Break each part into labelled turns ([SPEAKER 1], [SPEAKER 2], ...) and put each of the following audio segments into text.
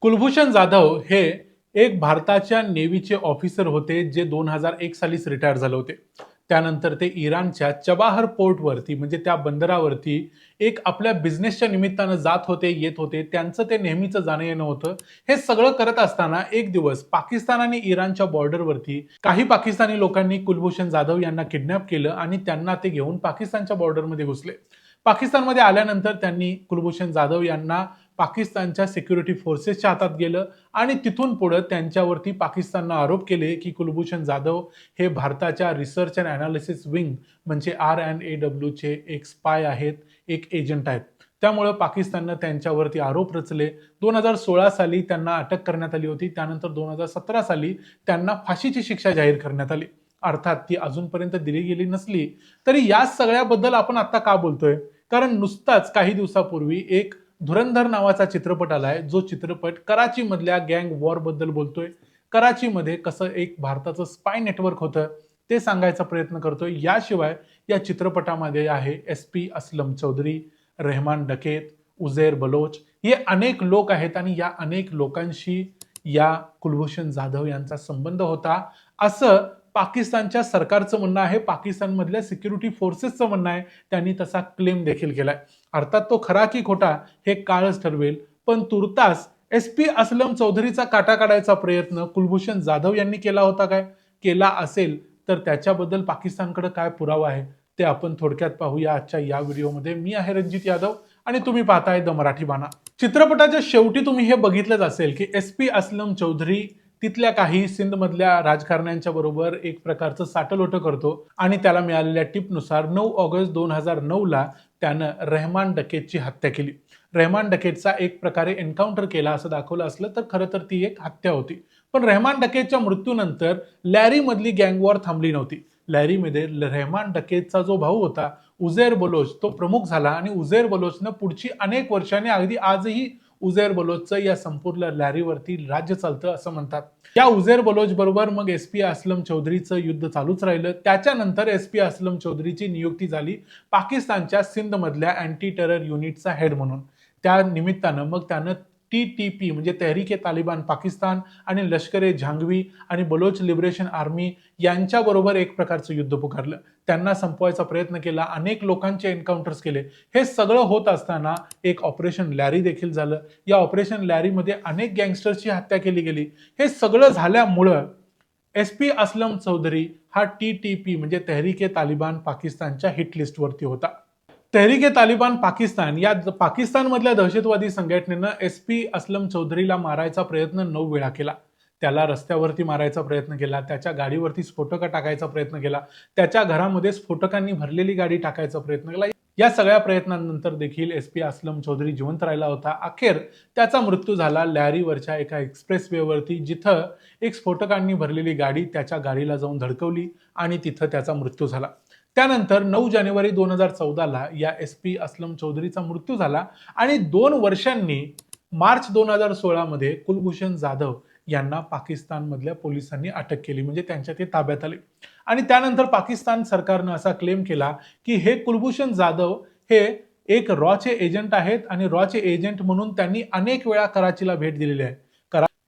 [SPEAKER 1] कुलभूषण जाधव हे एक भारताच्या नेव्हीचे ऑफिसर होते जे 2001 सालीच रिटायर झाले होते. त्यानंतर ते इराणच्या चबाहर पोर्टवरती म्हणजे त्या बंदरावरती एक आपल्या बिझनेसच्या निमित्तानं जात होते, येत होते. त्यांचं ते नेहमीचं जाणं येणं होतं. हे सगळं करत असताना एक दिवस पाकिस्तान आणि इराणच्या बॉर्डरवरती काही पाकिस्तानी लोकांनी कुलभूषण जाधव यांना किडनॅप केलं आणि त्यांना ते घेऊन पाकिस्तानच्या बॉर्डरमध्ये घुसले. पाकिस्तानमध्ये आल्यानंतर त्यांनी कुलभूषण जाधव यांना पाकिस्तानच्या सिक्युरिटी फोर्सेसच्या हातात गेलं आणि तिथून पुढे त्यांच्यावरती पाकिस्ताननं आरोप केले की कुलभूषण जाधव हे भारताच्या रिसर्च अँड अनालिसिस विंग म्हणजे RNAW चे एक स्पाय आहेत, एक एजंट आहेत. त्यामुळे पाकिस्ताननं त्यांच्यावरती आरोप रचले. 2016 साली त्यांना अटक करण्यात आली होती. त्यानंतर 2017 साली त्यांना फाशीची शिक्षा जाहीर करण्यात आली. अर्थात ती अजूनपर्यंत दिली गेली नसली तरी या सगळ्याबद्दल आपण आता का बोलतोय? कारण नुसताच काही दिवसापूर्वी एक धुरंधर नावाचा चित्रपट आलाय, जो चित्रपट कराची मधल्या गँग वॉर बद्दल बोलतोय. कराचीमध्ये कसं एक भारताचं स्पाय नेटवर्क होतं ते सांगायचा प्रयत्न करतोय. याशिवाय या चित्रपटामध्ये आहे SP असलम चौधरी, रहमान डकेत, उझैर बलोच हे अनेक लोक आहेत आणि या अनेक लोकांशी या कुलभूषण जाधव यांचा संबंध होता असं पाकिस्तानच्या सरकारचं म्हणणं आहे. पाकिस्तानमधल्या सिक्युरिटी फोर्सेसचं म्हणणं आहे. त्यांनी तसा क्लेम देखील केलाय. अर्थात तो खरा की खोटा हे काळच ठरवेल. पण तुर्तास SP असलम चौधरीचा काटा काढायचा प्रयत्न कुलभूषण जाधव यांनी केला होता काय? केला असेल तर त्याच्याबद्दल पाकिस्तानकडे काय पुरावा आहे ते आपण थोडक्यात पाहूया आजच्या या व्हिडिओमध्ये. मी आहे रणजित यादव आणि तुम्ही पाहताय द मराठी बाणा. चित्रपटाच्या शेवटी तुम्ही हे बघितलंच असेल की SP असलम चौधरी तिथल्या काही सिंधमधल्या राजकारण्यांच्या बरोबर एक प्रकारचं साटलोटं करतो आणि त्याला मिळालेल्या टिपनुसार 9 ऑगस्ट 2009 ला त्यानं रहमान डकेतची हत्या केली. रहमान डकेतचा एक प्रकारे एन्काउंटर केला असं दाखवलं असलं तर खरं तर ती एक हत्या होती. पण रहमान डकेतच्या मृत्यूनंतर लॅरी मधली गँग वॉर थांबली नव्हती. लॅरीमध्ये रहमान डकेतचा जो भाऊ होता उझैर बलोच तो प्रमुख झाला आणि उझैर बलोचनं पुढची अनेक वर्षांनी अगदी आजही उझैर बलोचचं या संपूर्ण लॅरीवरती राज्य चालतं असं म्हणतात. या उझैर बलोच बरोबर मग SP असलम चौधरीचं युद्ध चालूच राहिलं. त्याच्यानंतर SP असलम चौधरीची नियुक्ती झाली पाकिस्तानच्या सिंध मधल्या अँटी टेरर युनिटचा हेड म्हणून. त्या निमित्तानं मग त्यानं TTP म्हणजे तहरीक-ए-तालिबान पाकिस्तान आणि लष्कर-ए-झांगवी आणि बलोच लिबरेशन आर्मी यांच्याबरोबर एक प्रकारचं युद्ध पुकारलं. त्यांना संपवायचा प्रयत्न केला. अनेक लोकांचे एन्काउंटर्स केले. हे सगळं होत असताना एक ऑपरेशन लॅरी देखील झालं. या ऑपरेशन लॅरीमध्ये अनेक गँगस्टर्सची हत्या केली गेली. हे सगळं झाल्यामुळं SP असलम चौधरी हा TTP म्हणजे तहरीक-ए-तालिबान पाकिस्तानच्या हिट लिस्टवरती होता. तहरीक-ए-तालिबान पाकिस्तान या पाकिस्तानमधल्या दहशतवादी संघटनेनं SP असलम चौधरीला मारायचा प्रयत्न 9 वेळा केला. त्याला रस्त्यावरती मारायचा प्रयत्न केला, त्याच्या गाडीवरती स्फोटकं टाकायचा प्रयत्न केला, त्याच्या घरामध्ये स्फोटकांनी भरलेली गाडी टाकायचा प्रयत्न केला. या सगळ्या प्रयत्नांनंतर देखील SP असलम चौधरी जिवंत राहिला होता. अखेर त्याचा मृत्यू झाला लॅरीवरच्या एका एक्सप्रेस वेवरती, जिथं एक स्फोटकांनी भरलेली गाडी त्याच्या गाडीला जाऊन धडकवली आणि तिथं त्याचा मृत्यू झाला. त्यानंतर 9 जानेवारी 2014 ला या SP असलम चौधरीचा मृत्यू झाला आणि 2 वर्षांनी मार्च 2016 मध्ये कुलभूषण जाधव यांना पाकिस्तानमधल्या पोलिसांनी अटक केली म्हणजे त्यांच्या ते ताब्यात आले. आणि त्यानंतर पाकिस्तान सरकारनं असा क्लेम केला की हे कुलभूषण जाधव हे एक रॉचे एजंट आहेत आणि रॉचे एजंट म्हणून त्यांनी अनेक वेळा कराचीला भेट दिलेली आहे.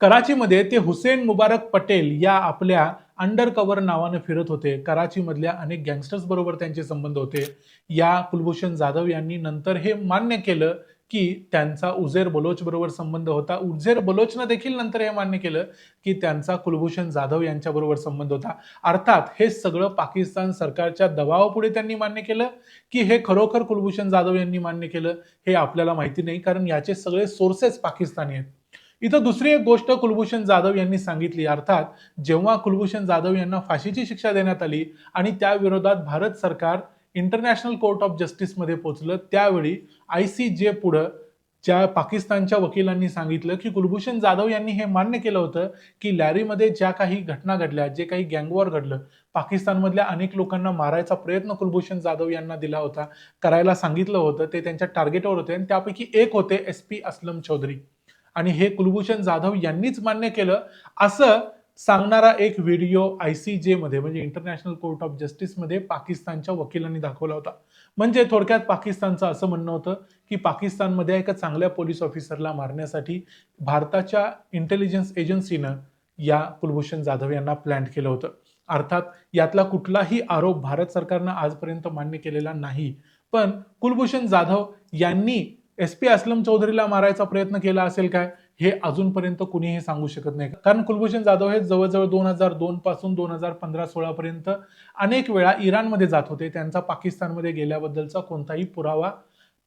[SPEAKER 1] कराचीमध्ये ते हुसेन मुबारक पटेल या आपल्या अंडर कव्हर नावानं फिरत होते. कराचीमधल्या अनेक गँगस्टर्स बरोबर त्यांचे संबंध होते. या कुलभूषण जाधव यांनी नंतर हे मान्य केलं की त्यांचा उझैर बलोच बरोबर संबंध होता. उझैर बलोचनं देखील नंतर हे मान्य केलं की त्यांचा कुलभूषण जाधव यांच्या बरोबर संबंध होता. अर्थात हे सगळं पाकिस्तान सरकारच्या दबावापुढे त्यांनी मान्य केलं की हे खरोखर कुलभूषण जाधव यांनी मान्य केलं हे आपल्याला माहिती नाही, कारण याचे सगळे सोर्सेस पाकिस्तानी आहेत. इथं दुसरी एक गोष्ट कुलभूषण जाधव यांनी सांगितली. अर्थात जेव्हा कुलभूषण जाधव यांना फाशीची शिक्षा देण्यात आली आणि त्या विरोधात भारत सरकार इंटरनॅशनल कोर्ट ऑफ जस्टिस मध्ये पोहोचलं, त्यावेळी ICJ पुढे ज्या पाकिस्तानच्या वकिलांनी सांगितलं की कुलभूषण जाधव यांनी हे मान्य केलं होतं की लॅरीमध्ये ज्या काही घटना घडल्या, जे काही गँगवॉर घडलं, पाकिस्तानमधल्या अनेक लोकांना मारायचा प्रयत्न कुलभूषण जाधव यांना दिला होता, करायला सांगितलं होतं, ते त्यांच्या टार्गेटवर होते आणि त्यापैकी एक होते SP असलम चौधरी आणि हे कुलभूषण जाधव यांनीच मान्य केलं असं सांगणारा एक व्हिडिओ ICJ मध्ये म्हणजे इंटरनॅशनल कोर्ट ऑफ जस्टिसमध्ये पाकिस्तानच्या वकिलांनी दाखवला होता. म्हणजे थोडक्यात पाकिस्तानचं असं म्हणणं होतं की पाकिस्तानमध्ये एका चांगल्या पोलीस ऑफिसरला मारण्यासाठी भारताच्या इंटेलिजन्स एजन्सीनं या कुलभूषण जाधव यांना प्लॅन केलं होतं. अर्थात यातला कुठलाही आरोप भारत सरकारनं आजपर्यंत मान्य केलेला नाही. पण कुलभूषण जाधव यांनी SP असलम चौधरीला मारायचा प्रयत्न केला असेल काय, हे अजूनपर्यंत कुणीही सांगू शकत नाही. कारण कुलभूषण जाधव हे जवळजवळ 2002 पासून 2015-16 पर्यंत अनेक वेळा इराणमध्ये जात होते. त्यांचा पाकिस्तानमध्ये गेल्याबद्दलचा कोणताही पुरावा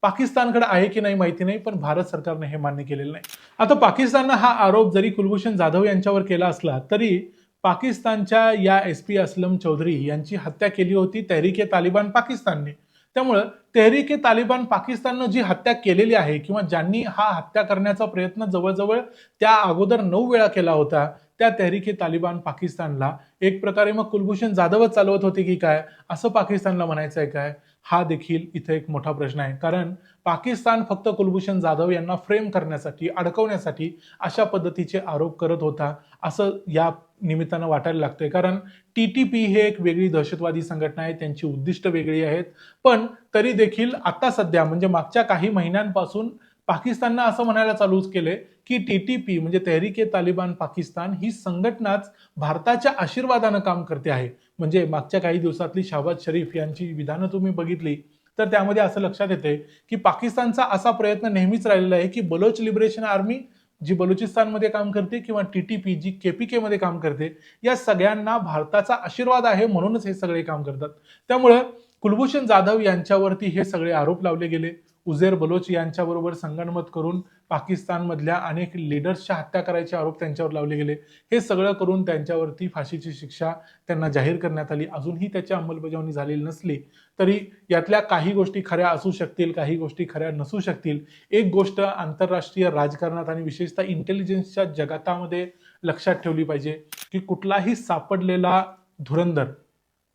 [SPEAKER 1] पाकिस्तानकडे आहे की नाही माहिती नाही, पण भारत सरकारने हे मान्य केलेलं नाही. आता पाकिस्ताननं हा आरोप जरी कुलभूषण जाधव यांच्यावर केला असला तरी पाकिस्तानच्या या SP असलम चौधरी यांची हत्या केली होती तहरीक-ए-तालिबान पाकिस्तानने. त्यामुळं तहरीक-ए-तालिबान पाकिस्ताननं जी हत्या केलेली आहे किंवा ज्यांनी हा हत्या करण्याचा प्रयत्न जवळजवळ त्या अगोदर 9 वेळा केला होता, त्या तहरीक-ए-तालिबान पाकिस्तानला एक प्रकारे मग कुलभूषण जाधवच चालवत होते की काय, असं पाकिस्तानला म्हणायचं आहे काय? हा देखील इथे एक मोठा प्रश्न आहे. कारण पाकिस्तान फक्त कुलभूषण जाधव यांना फ्रेम करण्यासाठी, अडकवण्यासाठी अशा पद्धतीचे आरोप करत होता, असं या निमित्तानं वाटायला लागतंय. कारण TTP हे एक वेगळी दहशतवादी संघटना आहे, त्यांची उद्दिष्ट वेगळी आहेत. पण तरी देखील आता सध्या म्हणजे मागच्या काही महिन्यांपासून पाकिस्ताननं असं म्हणायला चालूच केले की TTP म्हणजे तहरीक-ए-तालिबान पाकिस्तान ही संघटनाच भारताच्या आशीर्वादानं काम करते आहे. म्हणजे मागच्या काही दिवसातली शहबाज शरीफ यांची विधानं तुम्ही बघितली तर त्यामध्ये असं लक्षात येते की पाकिस्तानचा असा प्रयत्न नेहमीच राहिलेला आहे की बलोच लिबरेशन आर्मी जी बलुचिस्तानमध्ये काम करते किंवा TTP जी KPK मध्ये काम करते, या सगळ्यांना भारताचा आशीर्वाद आहे म्हणूनच हे सगळे काम करतात. त्यामुळं कुलभूषण जाधव यांच्यावरती हे सगळे आरोप लावले गेले. उझेर बलोच यांच्याबरोबर संगनमत करून पाकिस्तानमधल्या अनेक लीडर्सच्या हत्या करायचे आरोप त्यांच्यावर लावले गेले. हे सगळं करून त्यांच्यावरती फाशीची शिक्षा त्यांना जाहीर करण्यात आली. अजूनही त्याची अंमलबजावणी झालेली नसली तरी यातल्या काही गोष्टी खऱ्या असू शकतील, काही गोष्टी खऱ्या नसू शकतील. एक गोष्ट आंतरराष्ट्रीय राजकारणात आणि विशेषतः इंटेलिजन्सच्या जगातामध्ये लक्षात ठेवली पाहिजे की कुठलाही सापडलेला धुरंधर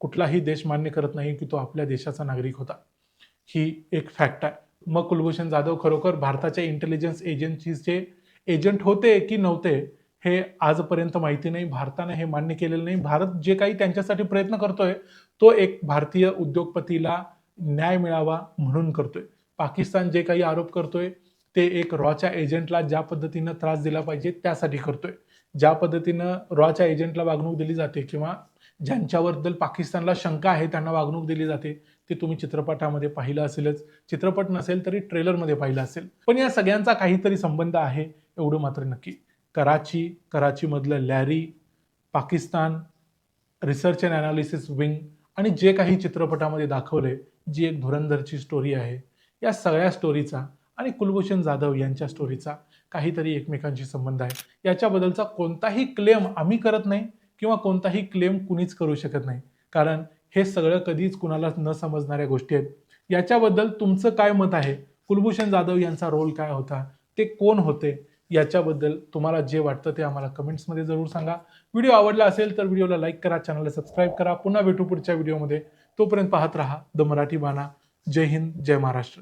[SPEAKER 1] कुठलाही देश मान्य करत नाही की तो आपल्या देशाचा नागरिक होता. ही एक फॅक्ट आहे. मग कुलभूषण जाधव खरोखर भारताच्या इंटेलिजन्स एजन्सीचे एजंट होते की नव्हते हे आजपर्यंत माहिती नाही. भारताने हे मान्य केलेलं नाही. भारत जे काही त्यांच्यासाठी प्रयत्न करतोय तो एक भारतीय उद्योगपतीला न्याय मिळावा म्हणून करतोय. पाकिस्तान जे काही आरोप करतोय ते एक रॉच्या एजंटला ज्या पद्धतीनं त्रास दिला पाहिजे त्यासाठी करतोय. ज्या पद्धतीनं रॉच्या एजंटला वागणूक दिली जाते किंवा ज्यांच्याबद्दल पाकिस्तानला शंका आहे त्यांना वागणूक दिली जाते ते तुम्ही चित्रपटामध्ये पाहिलं असेलच. चित्रपट नसेल तरी ट्रेलरमध्ये पाहिलं असेल. पण या सगळ्यांचा काहीतरी संबंध आहे एवढं मात्र नक्की. कराचीमधलं लॅरी, Pakistan, research and analysis wing आणि जे काही चित्रपटामध्ये दाखवले जी एक धुरंधरची स्टोरी आहे, या सगळ्या स्टोरीचा आणि कुलभूषण जाधव यांच्या स्टोरीचा काहीतरी एकमेकांशी संबंध आहे. याच्याबद्दलचा कोणताही क्लेम आम्ही करत नाही किंवा कोणताही क्लेम कुणीच करू शकत नाही. कारण हे सगळं कधीच कुणाला न समजणाऱ्या गोष्टी आहेत. याच्याबद्दल तुमचं काय मत आहे? कुलभूषण जाधव यांचा रोल काय होता? ते कोण होते? याच्याबद्दल तुम्हाला जे वाटतं ते आम्हाला कमेंट्समध्ये जरूर सांगा. व्हिडिओ आवडला असेल तर व्हिडिओला लाईक करा, चॅनलला सबस्क्राईब करा. पुन्हा भेटू पुढच्या व्हिडिओमध्ये. तोपर्यंत पाहत राहा द मराठी बाणा. जय हिंद, जय महाराष्ट्र.